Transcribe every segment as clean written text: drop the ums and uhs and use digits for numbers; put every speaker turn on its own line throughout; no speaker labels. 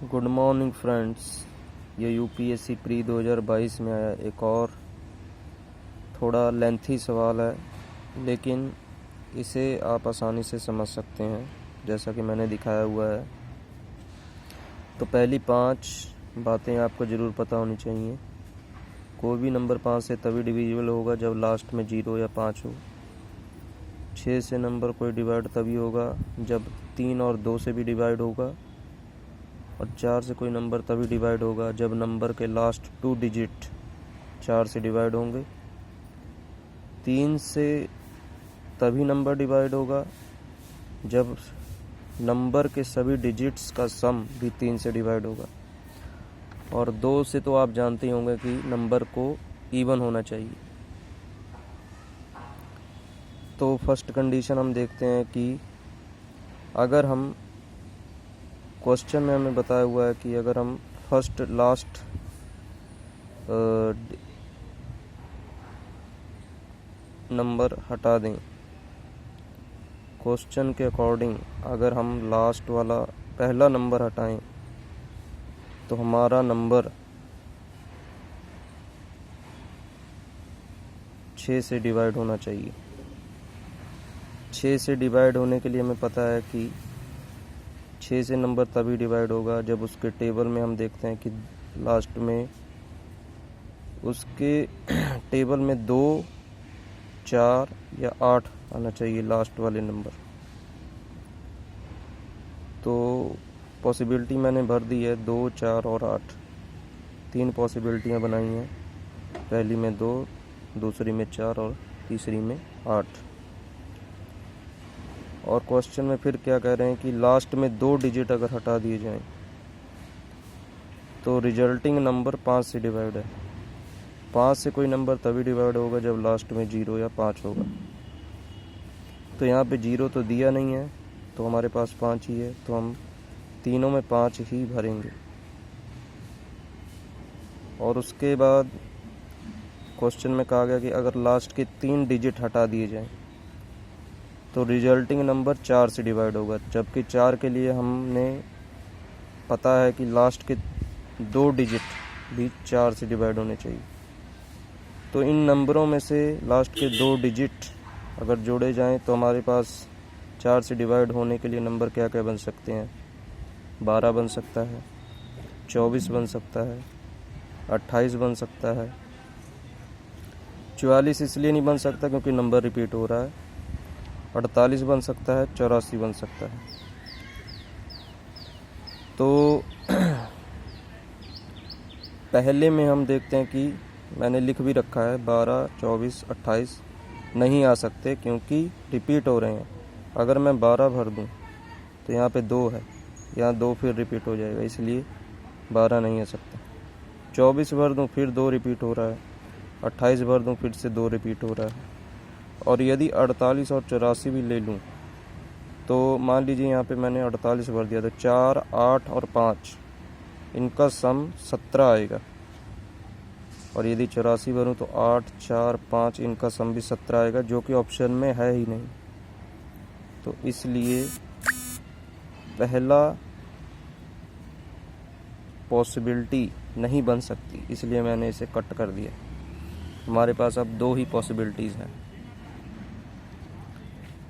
Good morning friends. ये UPSC pre 2022 में आया एक और थोड़ा लेंथी सवाल है, लेकिन इसे आप आसानी से समझ सकते हैं जैसा कि मैंने दिखाया हुआ है। तो पहली 5 बातें आपको ज़रूर पता होनी चाहिए। कोई भी नंबर 5 से तभी डिविजिबल होगा जब लास्ट में 0 या 5 हो। 6 से नंबर कोई डिवाइड तभी होगा जब 3 और 2 से भी डिवाइड होगा, और 4 से कोई नंबर तभी डिवाइड होगा जब नंबर के लास्ट 2 डिजिट 4 से डिवाइड होंगे। 3 से तभी नंबर डिवाइड होगा जब नंबर के सभी डिजिट्स का सम भी 3 से डिवाइड होगा। और 2 से तो आप जानते ही होंगे कि नंबर को इवन होना चाहिए। तो फर्स्ट कंडीशन हम देखते हैं कि अगर हम क्वेश्चन में हमें बताया हुआ है कि अगर हम फर्स्ट लास्ट नंबर हटा दें, क्वेश्चन के अकॉर्डिंग अगर हम लास्ट वाला पहला नंबर हटाएं तो हमारा नंबर 6 से डिवाइड होना चाहिए। 6 से डिवाइड होने के लिए हमें पता है कि 6 से नंबर तभी डिवाइड होगा जब उसके टेबल में हम देखते हैं कि लास्ट में उसके टेबल में 2, 4 या 8 आना चाहिए लास्ट वाले नंबर। तो पॉसिबिलिटी मैंने भर दी है 2, 4 और 8। 3 पॉसिबिलिटियां बनाई हैं, पहली में 2, दूसरी में 4 और तीसरी में 8। और क्वेश्चन में फिर क्या कह रहे हैं कि लास्ट में 2 डिजिट अगर हटा दिए जाएं तो रिजल्टिंग नंबर 5 से डिवाइड है। 5 से कोई नंबर तभी डिवाइड होगा जब लास्ट में 0 या 5 होगा। तो यहाँ पे 0 तो दिया नहीं है, तो हमारे पास 5 ही है, तो हम तीनों में 5 ही भरेंगे। और उसके बाद क्वेश्चन में कहा गया कि अगर लास्ट के 3 डिजिट हटा दिए जाएं तो रिजल्टिंग नंबर 4 से डिवाइड होगा, जबकि 4 के लिए हमने पता है कि लास्ट के 2 डिजिट भी 4 से डिवाइड होने चाहिए। तो इन नंबरों में से लास्ट के 2 डिजिट अगर जोड़े जाएं तो हमारे पास 4 से डिवाइड होने के लिए नंबर क्या क्या बन सकते हैं। 12 बन सकता है, 24 बन सकता है, 28 बन सकता है। 44 इसलिए नहीं बन सकता क्योंकि नंबर रिपीट हो रहा है। 48 बन सकता है, 84 बन सकता है। तो पहले में हम देखते हैं कि मैंने लिख भी रखा है 12, 24, 28 नहीं आ सकते क्योंकि रिपीट हो रहे हैं। अगर मैं 12 भर दूं तो यहाँ पे 2 है, यहाँ 2 फिर रिपीट हो जाएगा, इसलिए 12 नहीं आ सकता। 24 भर दूं फिर 2 रिपीट हो रहा है, 28 भर दूं फिर से 2 रिपीट हो रहा है। और यदि 48 और 84 भी ले लूं तो मान लीजिए यहाँ पे मैंने 48 भर दिया तो 4, 8 और 5 इनका सम 17 आएगा। और यदि 84 भरूँ तो 8, 4, 5 इनका सम भी 17 आएगा, जो कि ऑप्शन में है ही नहीं। तो इसलिए पहला पॉसिबिलिटी नहीं बन सकती, इसलिए मैंने इसे कट कर दिया। हमारे पास अब 2 ही पॉसिबिलिटीज़ हैं।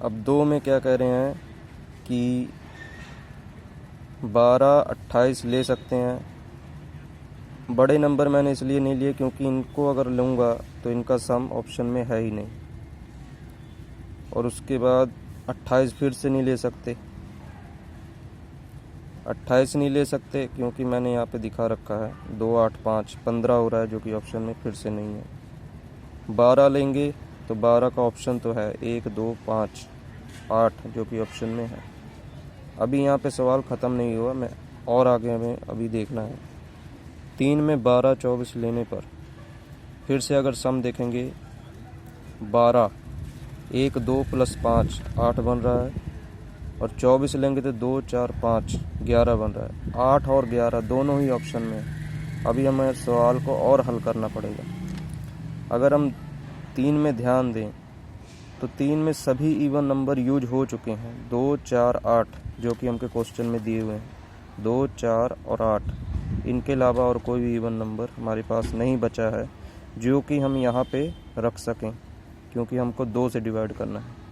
अब 2 में क्या कह रहे हैं कि 12, 28 ले सकते हैं। बड़े नंबर मैंने इसलिए नहीं लिए क्योंकि इनको अगर लूँगा तो इनका सम ऑप्शन में है ही नहीं। और उसके बाद 28 फिर से नहीं ले सकते। 28 नहीं ले सकते क्योंकि मैंने यहाँ पे दिखा रखा है 2, 8, 5 15 हो रहा है, जो कि ऑप्शन में फिर से नहीं है। 12 लेंगे तो 12 का ऑप्शन तो है 1, 2, 5, 8 जो कि ऑप्शन में है। अभी यहाँ पे सवाल ख़त्म नहीं हुआ, मैं और आगे हमें अभी देखना है। 3 में 12, 24 लेने पर फिर से अगर सम देखेंगे 12, 1, 2 + 5 8 बन रहा है। और 24 लेंगे तो 2, 4, 5 11 बन रहा है। 8 और 11 दोनों ही ऑप्शन में है। अभी हमें सवाल को और हल करना पड़ेगा। अगर हम 3 में ध्यान दें तो 3 में सभी इवन नंबर यूज हो चुके हैं, 2, 4, 8 जो कि हमके क्वेश्चन में दिए हुए हैं। 2, 4 और 8, इनके अलावा और कोई भी इवन नंबर हमारे पास नहीं बचा है जो कि हम यहाँ पे रख सकें, क्योंकि हमको 2 से डिवाइड करना है।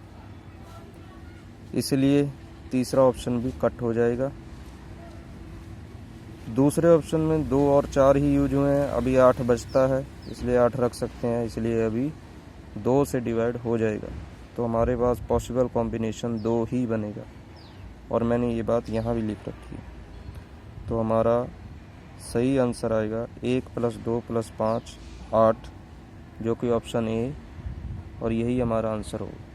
इसलिए तीसरा ऑप्शन भी कट हो जाएगा। दूसरे ऑप्शन में 2 और 4 ही यूज हुए हैं, अभी 8 बचता है, इसलिए 8 रख सकते हैं, इसलिए अभी 2 से डिवाइड हो जाएगा। तो हमारे पास पॉसिबल कॉम्बिनेशन 2 ही बनेगा, और मैंने ये बात यहाँ भी लिख रखी है। तो हमारा सही आंसर आएगा 1 + 2 + 5 8, जो कि ऑप्शन ए, और यही हमारा आंसर होगा।